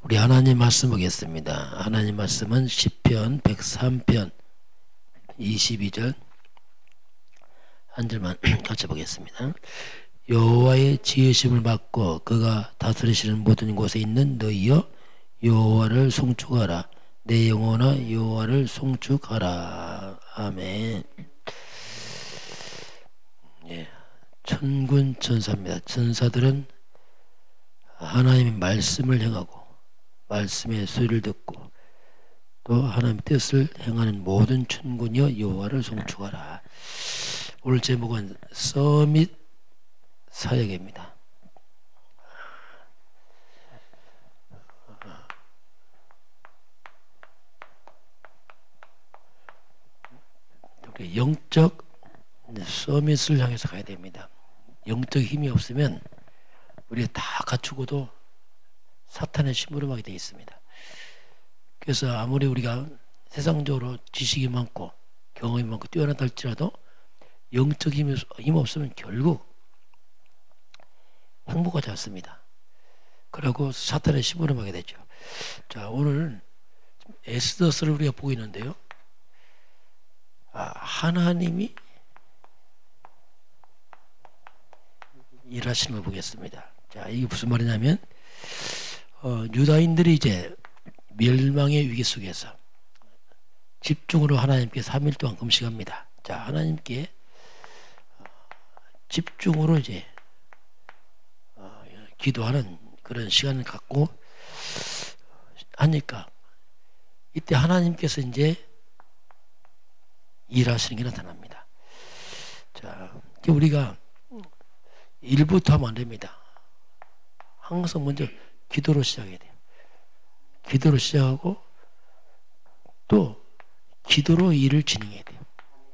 우리 하나님 말씀 보겠습니다. 하나님 말씀은 시편 103편 22절 한 절만 같이 보겠습니다. 여호와의 지으심을 받고 그가 다스리시는 모든 곳에 있는 너희여 여호와를 송축하라. 내 영혼아 여호와를 송축하라. 아멘. 예, 천군 천사입니다. 천사들은 하나님의 말씀을 행하고 말씀의 소리를 듣고 또 하나님의 뜻을 행하는 모든 천군이여 여호와를 송축하라. 오늘 제목은 서밋 사역입니다. 영적 서밋을 향해서 가야 됩니다. 영적 힘이 없으면 우리가 다 갖추고도 사탄의 심부름하게 되어 있습니다. 그래서 아무리 우리가 세상적으로 지식이 많고 경험이 많고 뛰어나다 할지라도 영적 힘이 없으면 결국 행복하지 않습니다. 그러고 사탄의 심부름하게 되죠. 자, 오늘 에스더서를 우리가 보고 있는데요. 하나님이 일하시는 걸 보겠습니다. 자, 이게 무슨 말이냐면 유다인들이 이제 멸망의 위기 속에서 집중으로 하나님께 3일 동안 금식합니다. 자, 하나님께 집중으로 이제 기도하는 그런 시간을 갖고 하니까 이때 하나님께서 이제 일하시는 게 나타납니다. 자, 우리가 일부터 하면 안 됩니다. 항상 먼저 기도로 시작해야 돼요. 기도로 시작하고 또 기도로 일을 진행해야 돼요.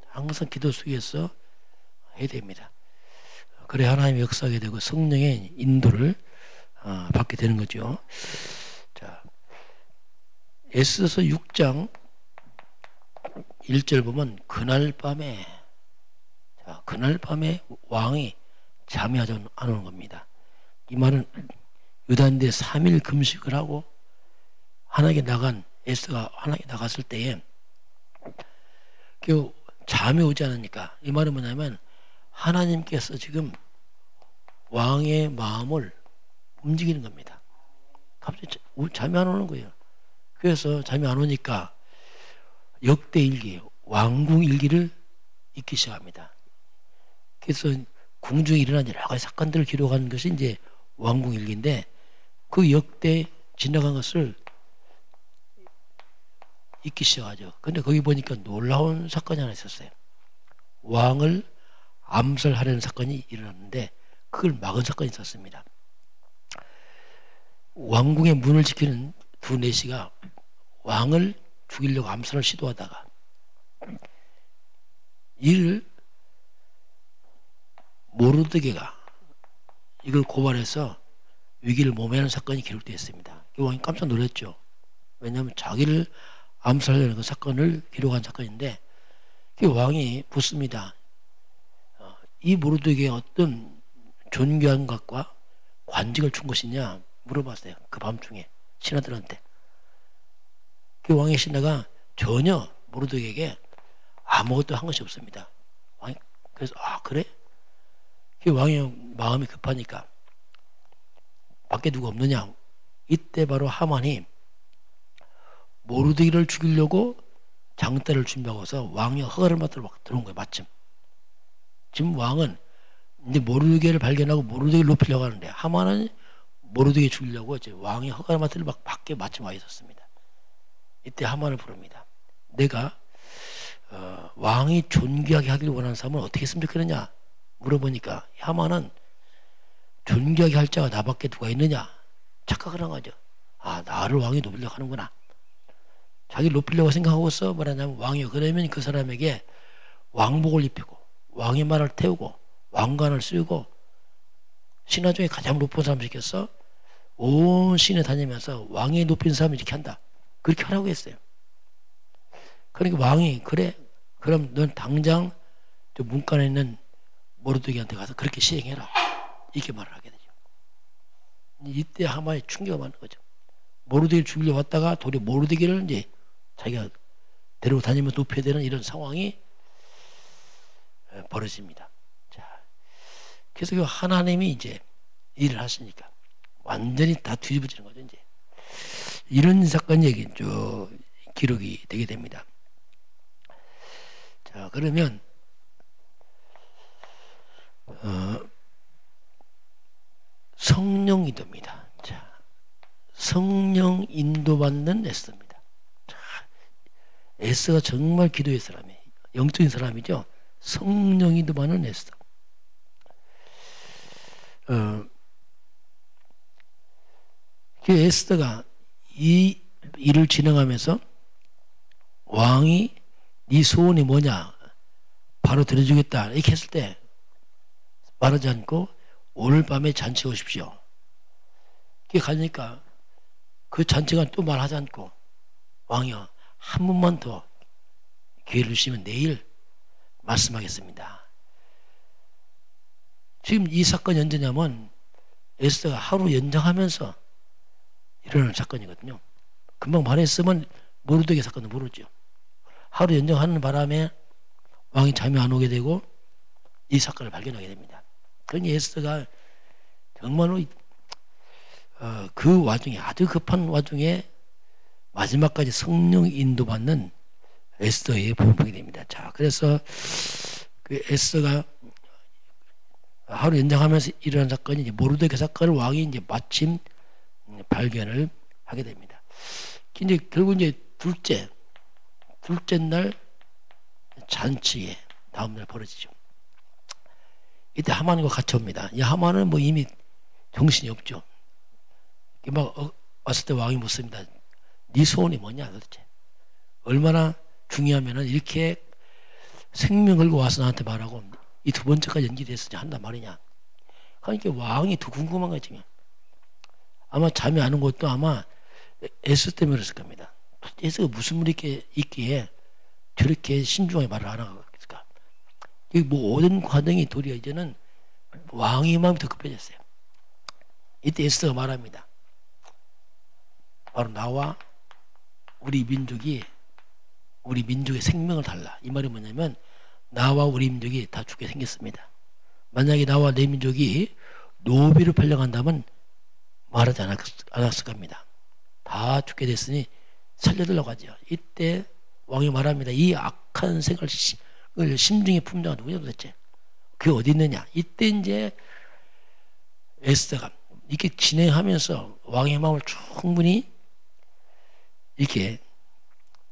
항상 기도 속에서 해야 됩니다. 그래 하나님의 역사하게 되고 성령의 인도를 받게 되는 거죠. 자, 에스더서 6장 1절 보면 그날 밤에 왕이 잠이 안 오는 겁니다. 이 말은 유다인들이 3일 금식을 하고 하나님께 나간 에스더가 하나님께 나갔을 때에 그 잠이 오지 않으니까 이 말은 뭐냐면 하나님께서 지금 왕의 마음을 움직이는 겁니다. 갑자기 잠이 안 오는 거예요. 그래서 잠이 안 오니까 역대 일기, 왕궁 일기를 읽기 시작합니다. 그래서 궁중에 일어난 여러 가지 사건들을 기록하는 것이 이제 왕궁 일기인데 그 역대 지나간 것을 읽기 시작하죠. 근데 거기 보니까 놀라운 사건이 하나 있었어요. 왕을 암살하려는 사건이 일어났는데 그걸 막은 사건이 있었습니다. 왕궁의 문을 지키는 두 내시가 왕을 죽이려고 암살을 시도하다가 이를 모르드게가 이걸 고발해서 위기를 모면하는 사건이 기록되어 있습니다. 왕이 깜짝 놀랐죠. 왜냐하면 자기를 암살하려는 그 사건을 기록한 사건인데 그 왕이 묻습니다. 이 모르드게에 어떤 존귀한 것과 관직을 준 것이냐 물어봤어요. 그 밤중에 신하들한테. 그 왕의 신하가 전혀 모르드게에게 아무것도 한 것이 없습니다. 왕이 그래서 그래? 그 왕의 마음이 급하니까 밖에 누가 없느냐? 이때 바로 하만이 모르드게를 죽이려고 장대를 준비하고서 왕의 허가를 받으러 막 들어온 거예요. 마침. 지금 왕은 이제 모르드게를 발견하고 모르드게를 높이려고 하는데 하만은 모르드게 죽이려고 이제 왕의 허가를 받으러 막 밖에 마침 와 있었습니다. 이때 하만을 부릅니다. 내가 왕이 존귀하게 하기를 원하는 사람은 어떻게 했으면 좋겠느냐 물어보니까 하만은 존귀하게 할 자가 나밖에 누가 있느냐 착각을 한 거죠. 나를 왕이 높이려고 하는구나. 자기를 높이려고 생각하고서 뭐라냐면 왕이요 그러면 그 사람에게 왕복을 입히고 왕의 말을 태우고 왕관을 쓰고 신하 중에 가장 높은 사람 시켰어 온 시내 다니면서 왕이 높인 사람을 이렇게 한다. 그렇게 하라고 했어요. 그러니까 왕이 그래 그럼 넌 당장 저 문간에 있는 모르드게한테 가서 그렇게 시행해라 이렇게 말을 하게 되죠. 이때 하만이 충격을 받는 거죠. 모르드게를 죽이려 왔다가 도리어 모르드게를 이제 자기가 데리고 다니면서 높여야 되는 이런 상황이 벌어집니다. 자, 그래서 그 하나님이 이제 일을 하시니까 완전히 다 뒤집어지는 거죠. 이제 이런 사건 얘기 쭉 기록이 되게 됩니다. 자, 그러면 성령 인도입니다. 자, 성령 인도받는 에스더입니다. 자, 에스더가 정말 기도의 사람이에요. 영적인 사람이죠. 성령 인도받는 에스더. 그 에스더가 이 일을 진행하면서 왕이 네 소원이 뭐냐 바로 들어주겠다 이렇게 했을 때 말하지 않고 오늘 밤에 잔치 오십시오. 그게 가니까 그 잔치가 또 말하지 않고 왕이여 한 번만 더 기회를 주시면 내일 말씀하겠습니다. 지금 이 사건이 언제냐면 에스더가 하루 연장하면서 일어나는 사건이거든요. 금방 말했으면 모르드게 사건은 모르죠. 하루 연장하는 바람에 왕이 잠이 안 오게 되고 이 사건을 발견하게 됩니다. 그러니 에스더가 정말로 그 와중에 아주 급한 와중에 마지막까지 성령 인도받는 에스더의 부분이 됩니다. 자, 그래서 그 에스더가 하루 연장하면서 일어난 사건이 이제 모르드게 사건을 왕이 이제 마침 발견을 하게 됩니다. 이제 결국 이제 둘째 날 잔치에 다음 날 벌어지죠. 이때 하만과 같이 옵니다. 이 하만은 뭐 이미 정신이 없죠. 막 왔을 때 왕이 묻습니다. 네 소원이 뭐냐 도대체. 얼마나 중요하면은 이렇게 생명 걸고 와서 나한테 말하고 이 두 번째까지 연기됐으니 한단 말이냐. 그러니까 왕이 더 궁금한 거지. 아마 잠이 안 온 것도 아마 에스더 때문에 그랬을 겁니다. 에스더가 무슨 일이 있기에 저렇게 신중하게 말을 안 하고 있을까. 이 모든 과정이 도리어 이제는 왕의 마음이 더 급해졌어요. 이때 에스더가 말합니다. 바로 나와 우리 민족의 생명을 달라. 이 말이 뭐냐면 나와 우리 민족이 다 죽게 생겼습니다. 만약에 나와 내 민족이 노비로 팔려간다면 말하지 않았을 겁니다. 다 죽게 됐으니 살려달라고 하죠. 이때 왕이 말합니다. 이 악한 생각을 심중에 품는 자가 누구냐 도대체. 그게 어디 있느냐. 이때 이제 에스더가 이렇게 진행하면서 왕의 마음을 충분히 이렇게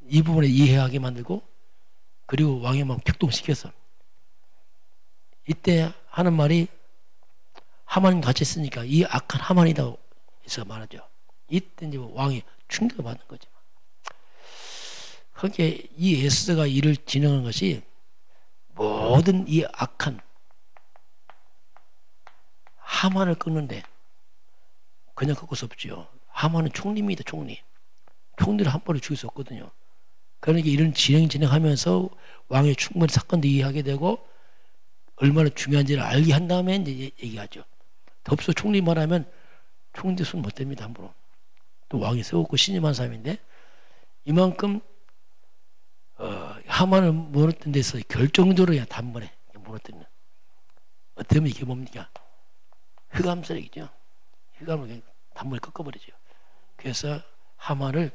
이 부분에 이해하게 만들고 그리고 왕의 마음 격동시켜서 이때 하는 말이 하만이 같이 있으니까 이 악한 하만이라고 해서 말하죠. 이때 이제 왕이 충격을 받는 거죠. 그러니까 이 에스더가 일을 진행한 것이 모든 이 악한 하만을 끊는데 그냥 꺾을 수 없죠. 하만은 총리입니다. 총리를 한 번에 죽일 수 없거든요. 그러니까 이런 진행하면서 왕의 충분히 사건도 이해하게 되고 얼마나 중요한지를 알게 한 다음에 이제 얘기하죠. 덥소 총리 말하면 총리 손 못 댑니다. 함부로. 또 왕이 세웠고 신임한 사람인데 이만큼 하만을 무너뜨린 데서 결정적으로 그냥 단번에 무너뜨리는. 어떻게 보면 이게 뭡니까? 흑암세력이죠. 흑암을 그냥 단번에 꺾어버리죠. 그래서 하만을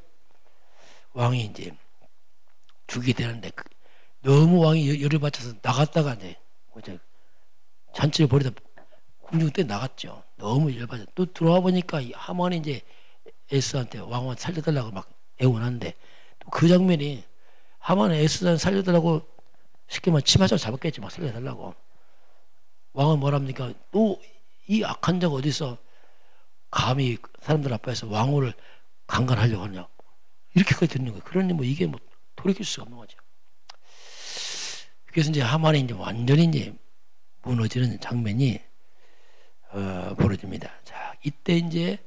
왕이 이제 죽이게 되는데 너무 왕이 열을 받쳐서 나갔다가 이제 잔치를 벌이다 궁중 때 나갔죠. 너무 열받아. 또 들어와 보니까 하만이 이제 에스더한테 왕한테 살려달라고 막 애원하는데 또 그 장면이 하만은 에스더한테 살려달라고 쉽게 말하면 치마자로 잡았겠지. 막 살려달라고. 왕은 뭐랍니까? 또 이 악한 자가 어디서 감히 사람들 앞에서 왕후를 강간하려고 하냐. 이렇게까지 듣는 거예요. 그러니 뭐 이게 뭐 돌이킬 수가 없는 거죠. 그래서 이제 하만이 이제 완전히 이제 무너지는 장면이 벌어집니다. 자, 이때 이제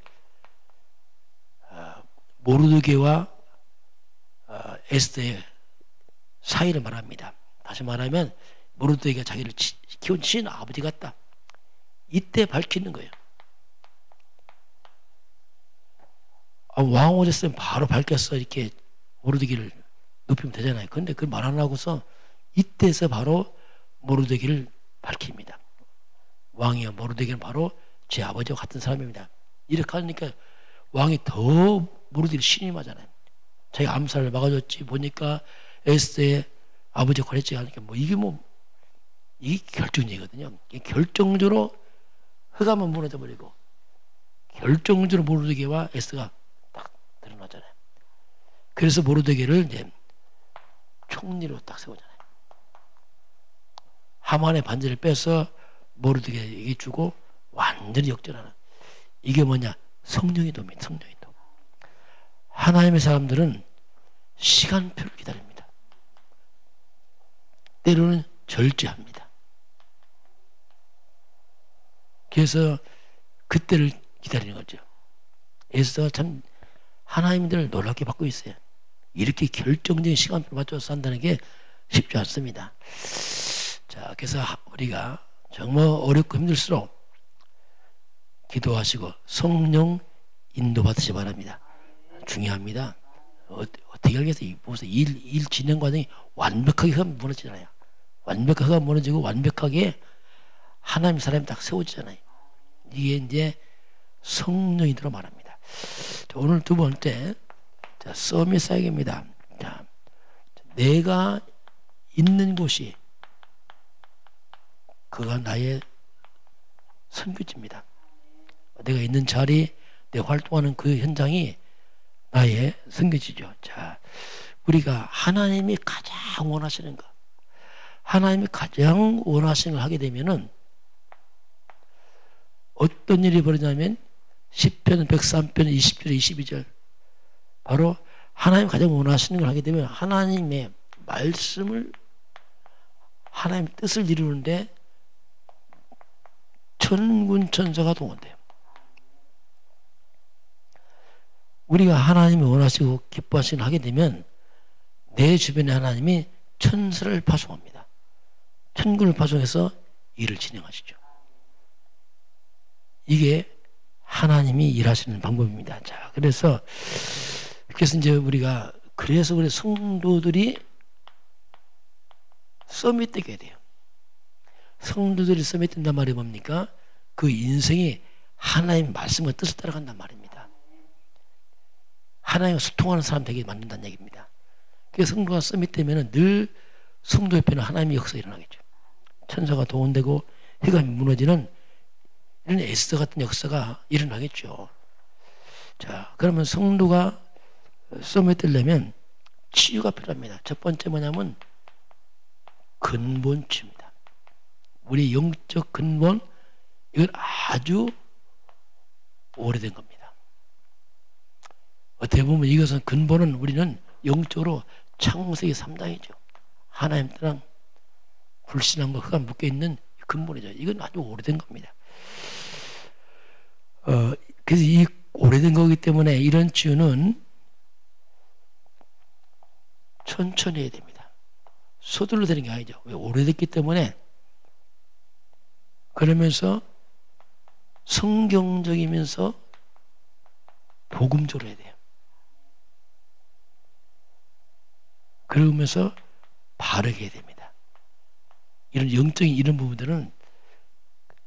모르드게와 에스더의 사이를 말합니다. 다시 말하면 모르드게가 자기를 키운 친 아버지 같다. 이때 밝히는 거예요. 왕 오졌으면 바로 밝혀서 이렇게 모르드기를 높이면 되잖아요. 그런데 그걸 말 안 하고서 이때서 바로 모르드기를 밝힙니다. 왕이요, 모르드기는 바로 제 아버지와 같은 사람입니다. 이렇게 하니까 왕이 더 모르드기를 신임하잖아요. 자기 암살을 막아줬지, 보니까 에스더의 아버지 역할을 했지 하니까 이게 결정적이거든요. 이게 결정적으로 흑암은 무너져 버리고 결정적으로 모르드게와 에스더가 딱 드러나잖아요. 그래서 모르드게를 이제 총리로 딱 세우잖아요. 하만의 반지를 빼서 모르드게에게 주고 완전히 역전하는, 이게 뭐냐? 성령의 도입니다. 성령의 도. 하나님의 사람들은 시간표를 기다립니다. 때로는 절제합니다. 그래서 그때를 기다리는 거죠. 에스더가 참 하나님들을 놀랍게 받고 있어요. 이렇게 결정적인 시간표를 맞춰서 산다는 게 쉽지 않습니다. 자, 그래서 우리가 정말 어렵고 힘들수록 기도하시고 성령 인도받으시 바랍니다. 중요합니다. 어떻게 하겠어요? 일 진행 과정이 완벽하게 무너지잖아요. 완벽하게 무너지고 완벽하게 하나님 사람이 딱 세워지잖아요. 이게 이제 성령이라고 말합니다. 자, 오늘 두 번째, 자, 서밋 사역입니다. 자, 내가 있는 곳이 그가 나의 선교지입니다. 내가 있는 자리, 내가 활동하는 그 현장이 나의 선교지죠. 자, 우리가 하나님이 가장 원하시는 것, 하나님이 가장 원하시는 걸 하게 되면은 어떤 일이 벌어지냐면 10편, 103편, 20절, 22절 바로 하나님 가장 원하시는 걸 하게 되면 하나님의 말씀을, 하나님 뜻을 이루는데 천군 천사가 동원돼요. 우리가 하나님이 원하시고 기뻐하시는 하게 되면 내 주변에 하나님이 천사를 파송합니다. 천군을 파송해서 일을 진행하시죠. 이게 하나님이 일하시는 방법입니다. 자, 그래서 이제 우리가 우리 성도들이 서밋되게 돼요. 성도들이 서밋된단 말이 뭡니까? 그 인생이 하나님의 말씀과 뜻을 따라간단 말입니다. 하나님과 소통하는 사람 되게 만든다는 얘기입니다. 그래서 성도가 서밋되면 늘 성도 옆에는 하나님의 역사가 일어나겠죠. 천사가 동원되고 흑암이 무너지는 이런 에스더 같은 역사가 일어나겠죠. 자, 그러면 성도가 서밋되려면 치유가 필요합니다. 첫 번째 뭐냐면 근본치입니다. 우리 영적 근본, 이건 아주 오래된 겁니다. 어떻게 보면 이것은 근본은 우리는 영적으로 창세기 3장이죠. 하나님 땅 불신함과 흑암 묶여있는 근본이죠. 이건 아주 오래된 겁니다. 그래서 이 오래된 거기 때문에 이런 치유는 천천히 해야 됩니다. 서둘러 되는 게 아니죠. 왜? 오래됐기 때문에. 그러면서 성경적이면서 복음적으로 해야 돼요. 그러면서 바르게 해야 됩니다. 이런 영적인 이런 부분들은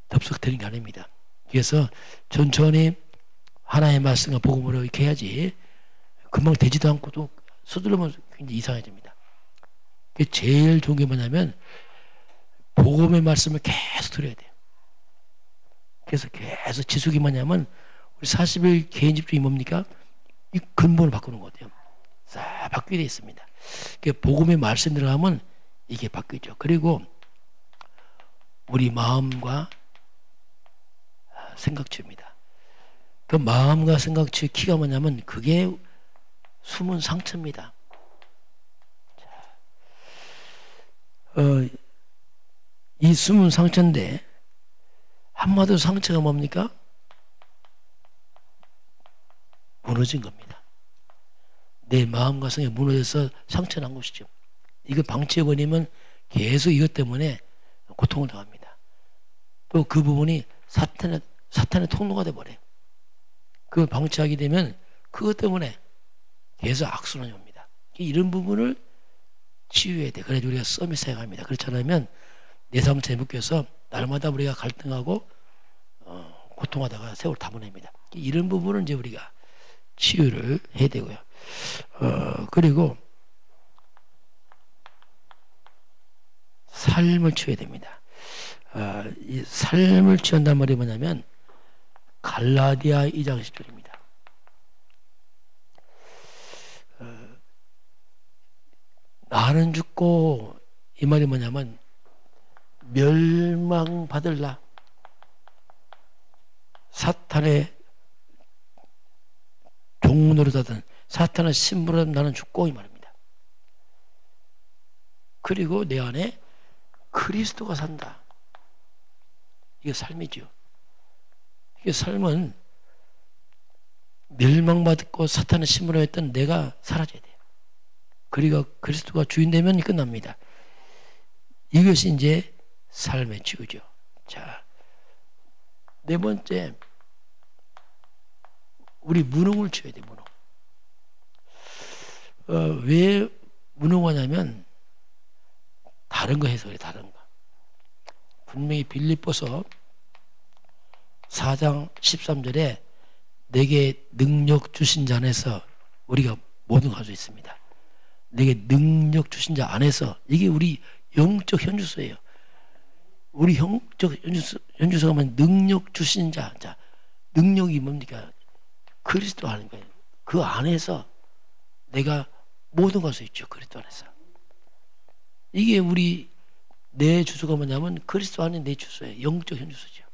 덥석되는 게 아닙니다. 그래서 천천히 하나님의 말씀과 복음으로 이렇게 해야지 금방 되지도 않고도 서두르면 굉장히 이상해집니다. 제일 좋은 게 뭐냐면 복음의 말씀을 계속 들어야 돼요. 그래서 계속 지속이 뭐냐면 우리 40일 개인 집중이 뭡니까? 이 근본을 바꾸는 거예요. 싹 바뀌게 되어 있습니다. 복음의 말씀 들어가면 이게 바뀌죠. 그리고 우리 마음과 생각치유입니다. 그 마음과 생각치유 키가 뭐냐면 그게 숨은 상처입니다. 이 숨은 상처인데 한마디로 상처가 뭡니까? 무너진 겁니다. 내 마음과 성이 무너져서 상처 난 것이죠. 이거 방치해버리면 계속 이것 때문에 고통을 당합니다. 또 그 부분이 사탄의 통로가 돼버려요. 그걸 방치하게 되면 그것 때문에 계속 악순환이 옵니다. 이런 부분을 치유해야 돼. 그래야 우리가 서밋 생각합니다. 그렇지 않으면 내 삶을 잘못해서 날마다 우리가 갈등하고 고통하다가 세월 다 보냅니다. 이런 부분은 이제 우리가 치유를 해야 되고요. 그리고 삶을 치유해야 됩니다. 이 삶을 치유한단 말이 뭐냐면 갈라디아 2장 10절입니다. 나는 죽고, 이 말이 뭐냐면 멸망받을라, 사탄의 종노릇하던 사탄의 신부로 나는 죽고, 이 말입니다. 그리고 내 안에 그리스도가 산다. 이게 삶이죠. 이게 삶은 멸망받고 사탄의 신부로 했던 내가 사라져야 돼요. 그리고 그리스도가 주인 되면 끝납니다. 이것이 이제 삶의 치유죠. 자, 네 번째, 우리 무능을 치워야 돼. 무능. 왜 무능하냐면 다른 거 해서 그래. 다른 거. 분명히 빌립보서 4장 13절에 내게 능력 주신 자 안에서 우리가 모든 걸 할 수 있습니다. 내게 능력 주신 자 안에서, 이게 우리 영적 현주소예요. 우리 영적 현주소가 뭐냐? 능력 주신 자. 자, 능력이 뭡니까? 그리스도 하는 거예요. 그 안에서 내가 모든 걸 할 수 있죠. 그리스도 안에서. 이게 우리 내 주소가 뭐냐면 그리스도 안에 내 주소예요. 영적 현주소죠.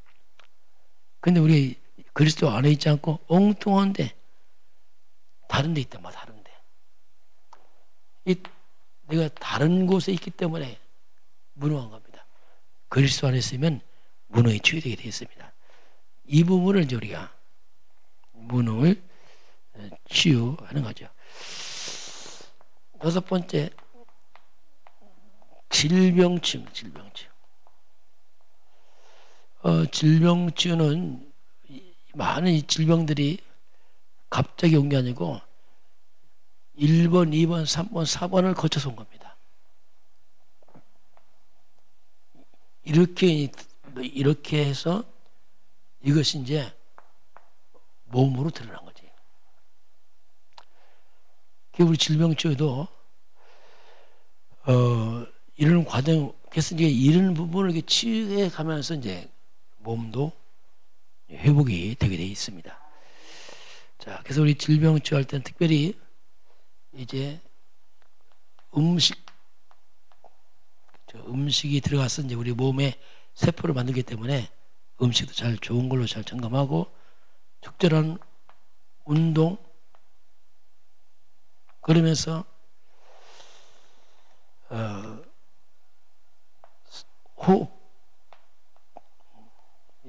근데 우리 그리스도 안에 있지 않고 엉뚱한데 다른 데 있단 말이야. 다른 데. 내가 다른 곳에 있기 때문에 무능한 겁니다. 그리스도 안에 있으면 무능이 치유되게 되어 있습니다. 이 부분을 이제 우리가 무능을 치유하는 거죠. 여섯 번째, 질병치유. 질병치유는 많은 이 질병들이 갑자기 온 게 아니고 1번, 2번, 3번, 4번을 거쳐서 온 겁니다. 이렇게 해서 이것이 이제 몸으로 드러난 거지. 우리 질병치유도 이런 과정, 그래서 이제 이런 부분을 이렇게 치유해 가면서 이제 몸도 회복이 되게 돼 있습니다. 자, 그래서 우리 질병치유할 때는 특별히 이제 음식이 들어가서 이제 우리 몸에 세포를 만들기 때문에 음식도 잘 좋은 걸로 잘 점검하고 적절한 운동, 그러면서 호흡,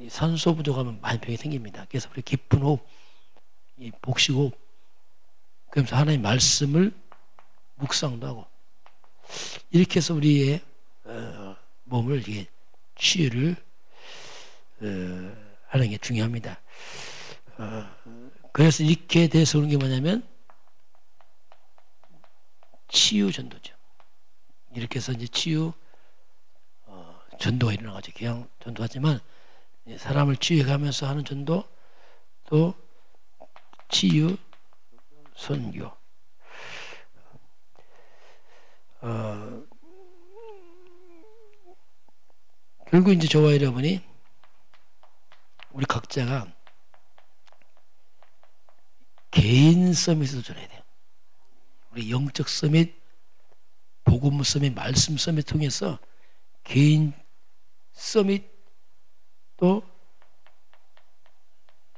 산소 부족하면 많이 병이 생깁니다. 그래서 우리 깊은 호흡, 이 복식호흡, 그러면서 하나님의 말씀을 묵상도 하고, 이렇게 해서 우리의 몸을 이게 치유를 하는 게 중요합니다. 그래서 이렇게 돼서 오는 게 뭐냐면 치유 전도죠. 이렇게 해서 이제 치유 전도가 일어나가지고 그냥 전도하지만 사람을 치유해가면서 하는 전도, 또 치유 선교. 결국 이제 저와 여러분이 우리 각자가 개인 서밋을 전해야 돼요. 우리 영적 서밋, 복음 서밋, 말씀 서밋 통해서 개인 서밋, 또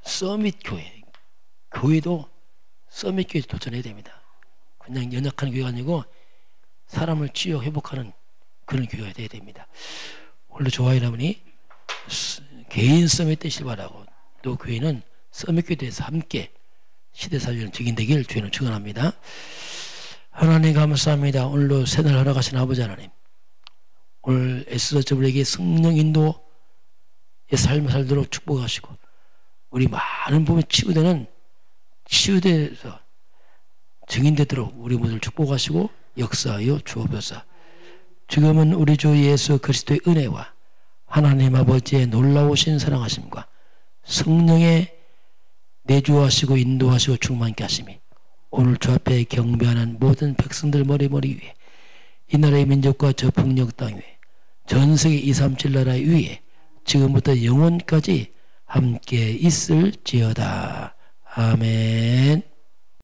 서밋 교회, 교회도 서밋 교회 도전해야 됩니다. 그냥 연약한 교회가 아니고 사람을 치유 회복하는 그런 교회가 돼야 됩니다. 오늘 저와 여러분이 개인 서밋 되시길 바라고, 또 교회는 서밋 교회에 대해서 함께 시대 살리는 증인 되길 주님은 축원합니다. 하나님 감사합니다. 오늘도 새날 허락하신 아버지 하나님, 오늘 애써서 저들에게 성령 인도의 삶을 살도록 축복하시고, 우리 많은 부분에 치유되는 치유돼서 증인되도록 우리 모두를 축복하시고 역사하여 주옵소서. 지금은 우리 주 예수 그리스도의 은혜와 하나님 아버지의 놀라우신 사랑하심과 성령의 내주하시고 인도하시고 충만케 하심이 오늘 주 앞에 경배하는 모든 백성들 머리 위에 이 나라의 민족과 저 북녘 땅 위에 전 세계 237 나라 위에 지금부터 영원까지 함께 있을지어다. 아멘.